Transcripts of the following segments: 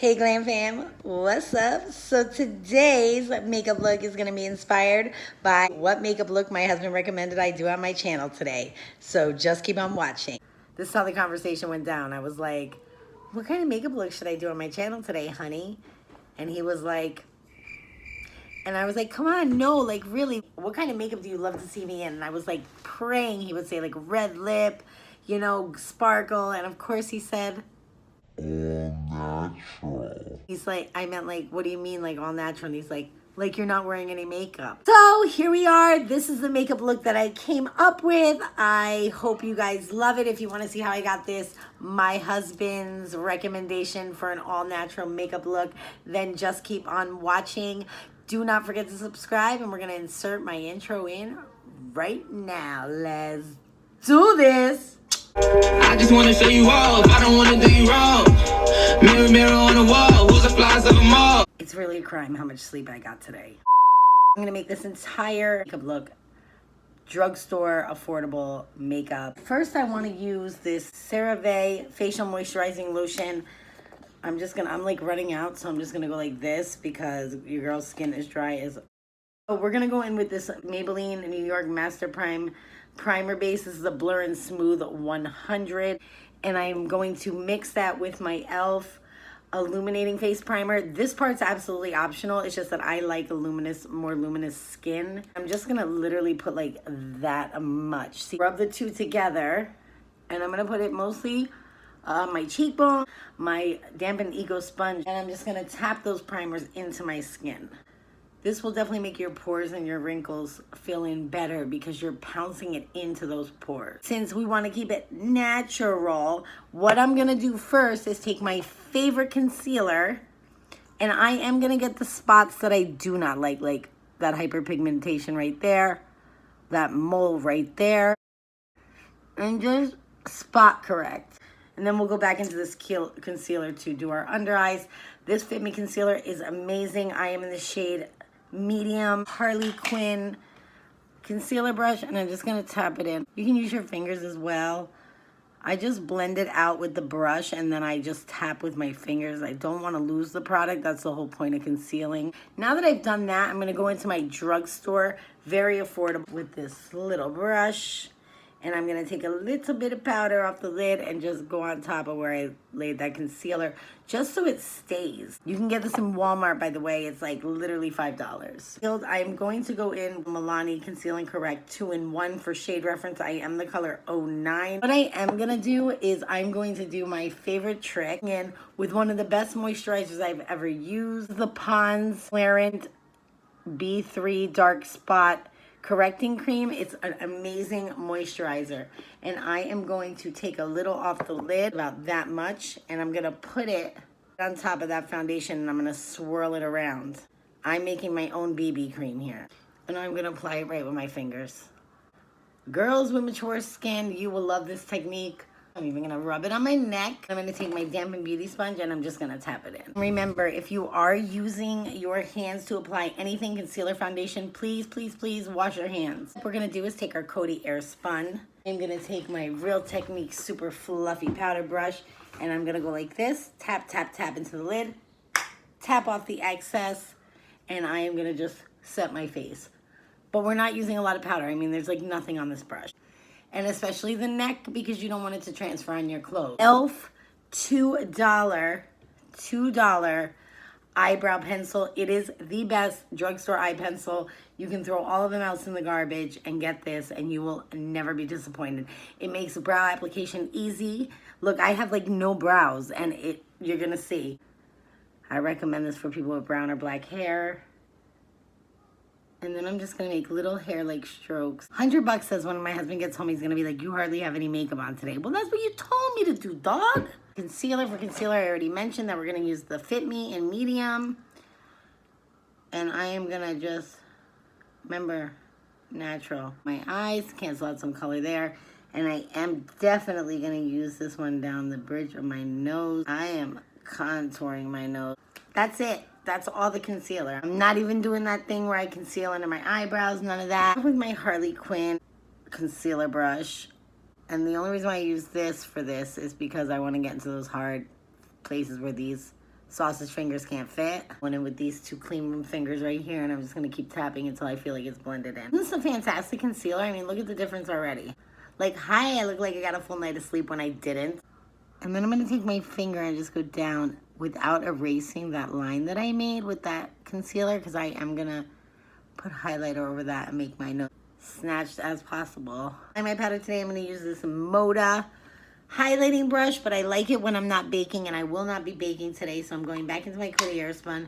Hey Glam Fam, what's up? So today's makeup look is gonna be inspired by what makeup look my husband recommended I do on my channel today. So just keep on watching. This is how the conversation went down. I was like, what kind of makeup look should I do on my channel today, honey? And he was like, and I was like, come on, no, like really, what kind of makeup do you love to see me in? And I was like praying he would say like red lip, you know, sparkle. And of course he said, all natural. He's like, I meant like, what do you mean like all natural? And he's like you're not wearing any makeup. So here we are. This is the makeup look that I came up with. I hope you guys love it. If you want to see how I got this, my husband's recommendation for an all natural makeup look, then just keep on watching. Do not forget to subscribe, and we're going to insert my intro in right now. Let's do this. I just wanna show you off, I don't wanna do you wrong. Mirror, mirror on the wall, who's the flies of them all? It's really a crime how much sleep I got today. I'm gonna make this entire makeup look drugstore affordable makeup. First, I wanna use this CeraVe facial moisturizing lotion. I'm like running out, so I'm just gonna go like this because your girl's skin is dry as. So we're gonna go in with this Maybelline New York Master Prime primer base. This is a Blur and Smooth 100, and I'm going to mix that with my e.l.f. illuminating face primer. This part's absolutely optional. It's just that I like more luminous skin. I'm just gonna literally put like that much. See, rub the two together, and I'm gonna put it mostly my cheekbone, my dampened Eco Sponge, and I'm just gonna tap those primers into my skin. This will definitely make your pores and your wrinkles fill in better because you're pouncing it into those pores. Since we want to keep it natural, what I'm going to do first is take my favorite concealer, and I am going to get the spots that I do not like that hyperpigmentation right there, that mole right there, and just spot correct. And then we'll go back into this concealer to do our under eyes. This Fit Me concealer is amazing. I am in the shade medium Harley Quinn concealer brush, and I'm just gonna tap it in. You can use your fingers as well. I just blend it out with the brush, and then I just tap with my fingers. I don't want to lose the product. That's the whole point of concealing. Now that I've done that, I'm gonna go into my drugstore, very affordable, with this little brush. And I'm going to take a little bit of powder off the lid and just go on top of where I laid that concealer, just so it stays. You can get this in Walmart, by the way. It's like literally $5. I'm going to go in Milani Conceal and Correct 2-in-1 for shade reference. I am the color 09. What I am going to do is I'm going to do my favorite trick and with one of the best moisturizers I've ever used, the Pond's Clarent B3 Dark Spot Correcting Cream. It's an amazing moisturizer, and I am going to take a little off the lid, about that much, and I'm gonna put it on top of that foundation, and I'm gonna swirl it around. I'm making my own BB cream here, and I'm gonna apply it right with my fingers. Girls with mature skin, you will love this technique. I'm even gonna rub it on my neck. I'm gonna take my dampened beauty sponge and I'm just gonna tap it in. Remember, if you are using your hands to apply anything, concealer, foundation, please, please, please wash your hands. What we're gonna do is take our Coty Airspun. I'm gonna take my Real Technique super fluffy powder brush, and I'm gonna go like this, tap, tap, tap into the lid, tap off the excess, and I am gonna just set my face. But we're not using a lot of powder. I mean, there's like nothing on this brush. And especially the neck, because you don't want it to transfer on your clothes. e.l.f. $2 eyebrow pencil. It is the best drugstore eye pencil. You can throw all of them else in the garbage and get this, and you will never be disappointed. It makes brow application easy. Look, I have like no brows, and you're gonna see. I recommend this for people with brown or black hair. And then I'm just gonna make little hair-like strokes. $100 says when my husband gets home, he's gonna be like, you hardly have any makeup on today. Well, that's what you told me to do, dog. Concealer, for concealer, I already mentioned that we're gonna use the Fit Me in medium. And I am gonna just, remember, natural. My eyes, cancel out some color there. And I am definitely gonna use this one down the bridge of my nose. I am contouring my nose. That's it. That's all the concealer. I'm not even doing that thing where I conceal under my eyebrows, none of that. With my Harley Quinn concealer brush. And the only reason why I use this for this is because I want to get into those hard places where these sausage fingers can't fit. Went in with these two clean room fingers right here, and I'm just gonna keep tapping until I feel like it's blended in. This is a fantastic concealer. I mean, look at the difference already. Like, hi, I look like I got a full night of sleep when I didn't. And then I'm gonna take my finger and just go down without erasing that line that I made with that concealer, because I am gonna put highlighter over that and make my nose snatched as possible. On my powder today, I'm gonna use this Moda highlighting brush, but I like it when I'm not baking, and I will not be baking today, so I'm going back into my Coty Airspun,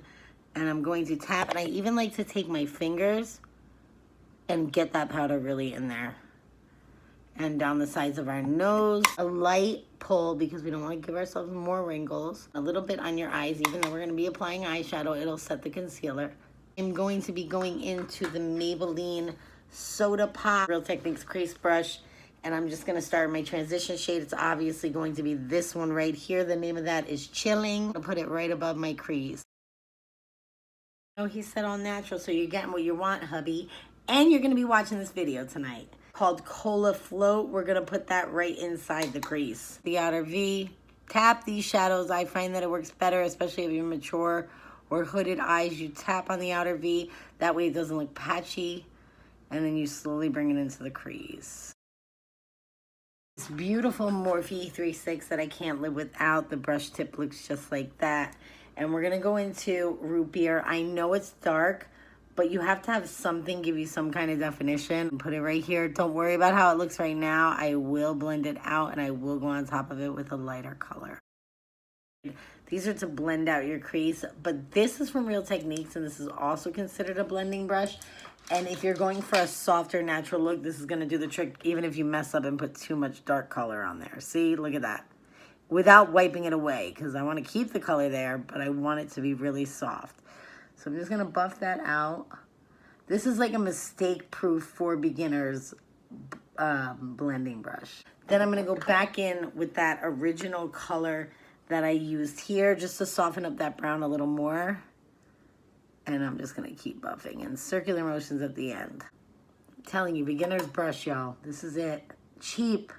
and I'm going to tap, and I even like to take my fingers and get that powder really in there. And down the sides of our nose. A light pull, because we don't want to give ourselves more wrinkles. A little bit on your eyes, even though we're going to be applying eyeshadow, it'll set the concealer. I'm going to be going into the Maybelline Soda Pop Real Techniques crease brush, and I'm just going to start my transition shade. It's obviously going to be this one right here. The name of that is Chilling. I'm going to put it right above my crease. Oh, he said all natural, so you're getting what you want, hubby. And you're going to be watching this video tonight called Cola Float. We're going to put that right inside the crease. The outer V. Tap these shadows. I find that it works better, especially if you're mature or hooded eyes. You tap on the outer V. That way it doesn't look patchy. And then you slowly bring it into the crease. This beautifuful Morphe 3.6 that I can't live without. The brush tip looks just like that. And we're going to go into Root Beer. I know it's dark, but you have to have something give you some kind of definition. Put it right here. Don't worry about how it looks right now. I will blend it out, and I will go on top of it with a lighter color. These are to blend out your crease, but this is from Real Techniques, and this is also considered a blending brush. And if you're going for a softer, natural look, this is going to do the trick, even if you mess up and put too much dark color on there. See, look at that. Without wiping it away, because I want to keep the color there, but I want it to be really soft. So I'm just going to buff that out. This is like a mistake-proof for beginners blending brush. Then I'm going to go back in with that original color that I used here, just to soften up that brown a little more. And I'm just going to keep buffing in circular motions at the end. I'm telling you, beginner's brush, y'all. This is it. Cheap.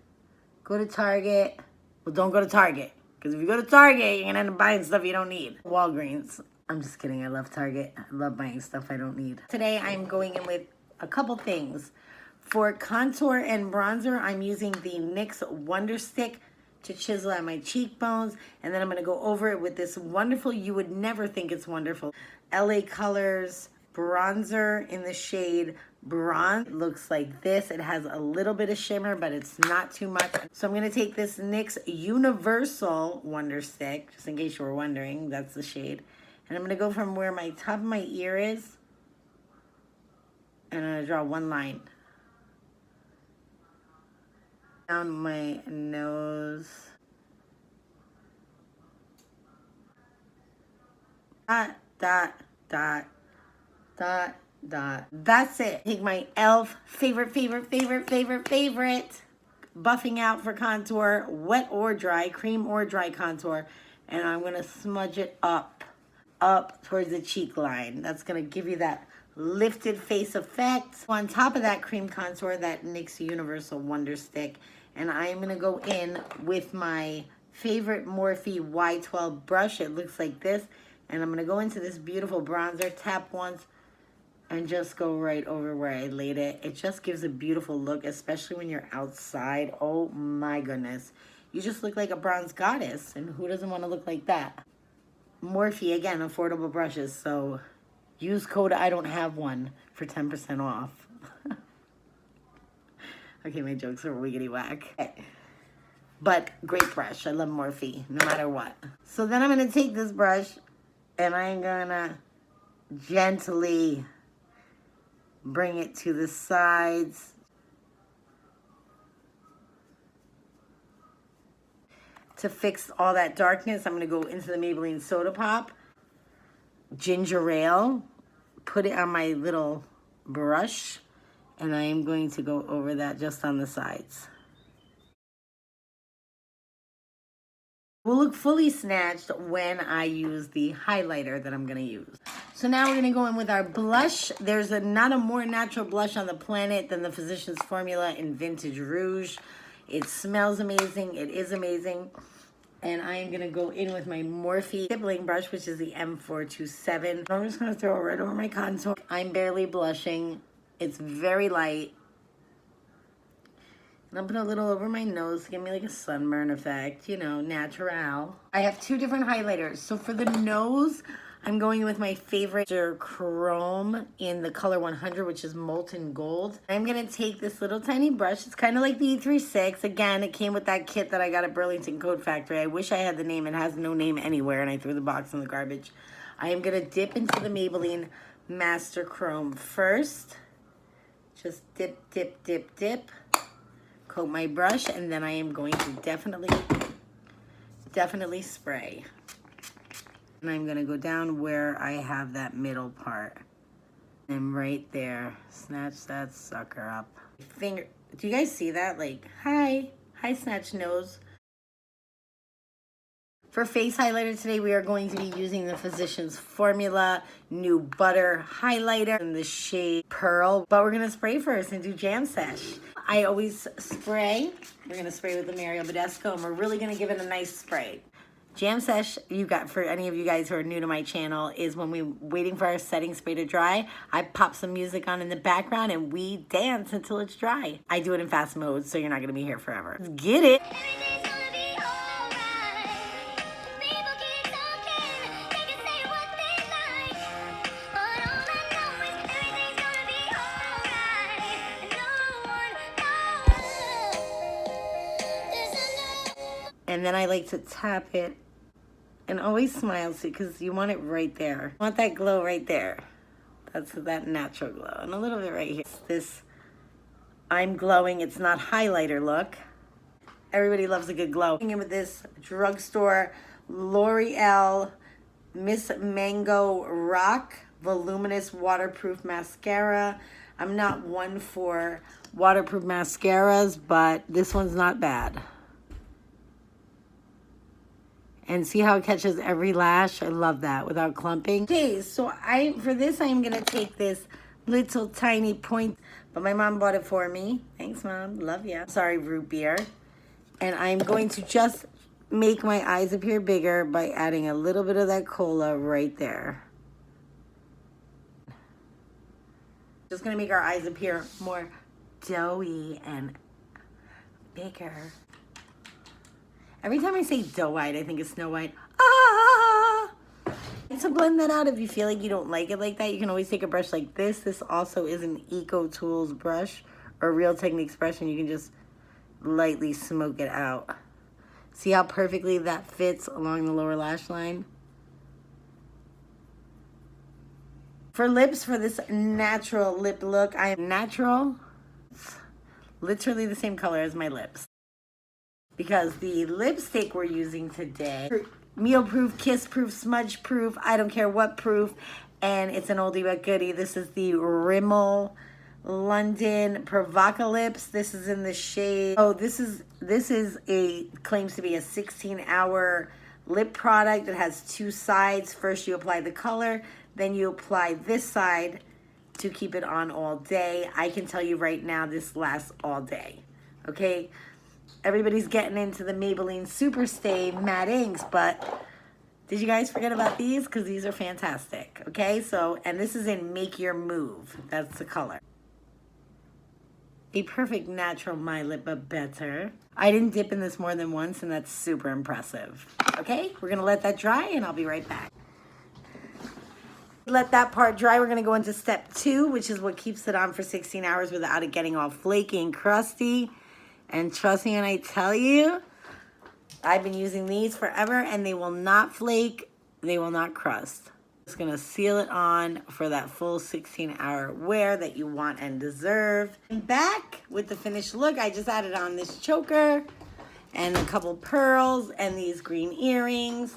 Go to Target. Well, don't go to Target, because if you go to Target, you're going to end up buying stuff you don't need. Walgreens. I'm just kidding. I love Target. I love buying stuff I don't need. Today, I'm going in with a couple things. For contour and bronzer, I'm using the NYX Wonder Stick to chisel out my cheekbones, and then I'm going to go over it with this wonderful, you would never think it's wonderful, LA Colors bronzer in the shade Bronze. It looks like this. It has a little bit of shimmer, but it's not too much. So I'm going to take this NYX Universal Wonder Stick, just in case you were wondering, that's the shade, and I'm going to go from where my top of my ear is, and I'm going to draw one line down my nose. Dot, dot, dot, dot, dot. That's it. Take my e.l.f. favorite, buffing out for contour, wet or dry, cream or dry contour, and I'm going to smudge it up towards the cheek line. That's going to give you that lifted face effect. On top of that cream contour, that NYX Universal Wonder Stick, and I am going to go in with my favorite Morphe Y12 brush. It looks like this, and I'm going to go into this beautiful bronzer, tap once, and just go right over where I laid it. It just gives a beautiful look, especially when you're outside. Oh my goodness. You just look like a bronze goddess, and who doesn't want to look like that? Morphe, again, affordable brushes, so use code I don't have one for 10% off. Okay, my jokes are wiggity whack. Okay. But great brush. I love Morphe, no matter what. So then I'm going to take this brush, and I'm going to gently bring it to the sides. To fix all that darkness, I'm going to go into the Maybelline Soda Pop. Ginger Ale. Put it on my little brush. And I am going to go over that just on the sides. Will look fully snatched when I use the highlighter that I'm going to use. So now we're going to go in with our blush. There's not a more natural blush on the planet than the Physicians Formula in Vintage Rouge. It smells amazing. It is amazing. And I am gonna go in with my Morphe stippling brush, which is the M427. I'm just gonna throw it right over my contour. I'm barely blushing. It's very light. And I'll put a little over my nose to give me like a sunburn effect, you know, natural. I have two different highlighters. So for the nose, I'm going with my favorite Chrome in the color 100, which is Molten Gold. I'm gonna take this little tiny brush. It's kind of like the E36. Again, it came with that kit that I got at Burlington Coat Factory. I wish I had the name. It has no name anywhere, and I threw the box in the garbage. I am gonna dip into the Maybelline Master Chrome first. Just dip, dip, dip, dip. Coat my brush, and then I am going to definitely spray. And I'm gonna go down where I have that middle part. And right there, snatch that sucker up. Finger, do you guys see that? Like, hi snatch nose. For face highlighter today, we are going to be using the Physicians Formula New Butter Highlighter in the shade Pearl. But we're gonna spray first and do Jam Sesh. I always spray. We're gonna spray with the Mario Badescu, and we're really gonna give it a nice spray. Jam Sesh, you got, for any of you guys who are new to my channel, is when we're waiting for our setting spray to dry, I pop some music on in the background and we dance until it's dry. I do it in fast mode, so you're not gonna be here forever. Let's get it. And then I like to tap it and always smile too, because you want it right there. You want that glow right there. That's that natural glow. And a little bit right here. It's this I'm glowing, it's not highlighter look. Everybody loves a good glow. I'm in with this drugstore L'Oreal Miss Mango Rock Voluminous Waterproof Mascara. I'm not one for waterproof mascaras, but this one's not bad. And see how it catches every lash? I love that without clumping. Okay, so for this, I'm gonna take this little tiny point, but my mom bought it for me. Thanks, Mom, love ya. Sorry, root beer. And I'm going to just make my eyes appear bigger by adding a little bit of that cola right there. Just gonna make our eyes appear more doughy and bigger. Every time I say doe-eyed, I think it's Snow White. Ah! And to blend that out, if you feel like you don't like it like that, you can always take a brush like this. This also is an Eco Tools brush or Real Techniques brush, and you can just lightly smoke it out. See how perfectly that fits along the lower lash line? For lips, for this natural lip look, I am natural. It's literally the same color as my lips. Because the lipstick we're using today, meal proof, kiss proof, smudge proof, I don't care what proof, and it's an oldie but goodie. This is the Rimmel London Provocalips. This is in the shade, this is claims to be a 16-hour lip product. It has two sides. First you apply the color, then you apply this side to keep it on all day. I can tell you right now, this lasts all day, okay? Everybody's getting into the Maybelline Superstay matte inks, but did you guys forget about these? Because these are fantastic, okay? So, and this is in Make Your Move. That's the color. A perfect natural My Lip, but better. I didn't dip in this more than once, and that's super impressive. Okay, we're gonna let that dry, and I'll be right back. Let that part dry. We're gonna go into step 2, which is what keeps it on for 16 hours without it getting all flaky and crusty. And trust me when I tell you, I've been using these forever and they will not flake, they will not crust. Just gonna seal it on for that full 16-hour wear that you want and deserve. And back with the finished look, I just added on this choker and a couple pearls and these green earrings.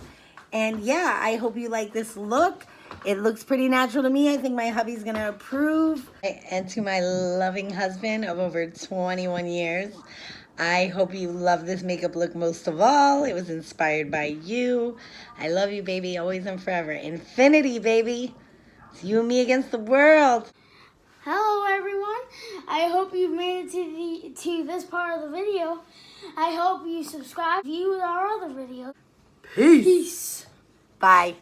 And yeah, I hope you like this look. It looks pretty natural to me. I think my hubby's gonna approve. And to my loving husband of over 21 years, I hope you love this makeup look most of all. It was inspired by you. I love you, baby, always and forever. Infinity, baby. It's you and me against the world. Hello everyone. I hope you've made it to this part of the video. I hope you subscribe, view our other videos. Peace. Bye.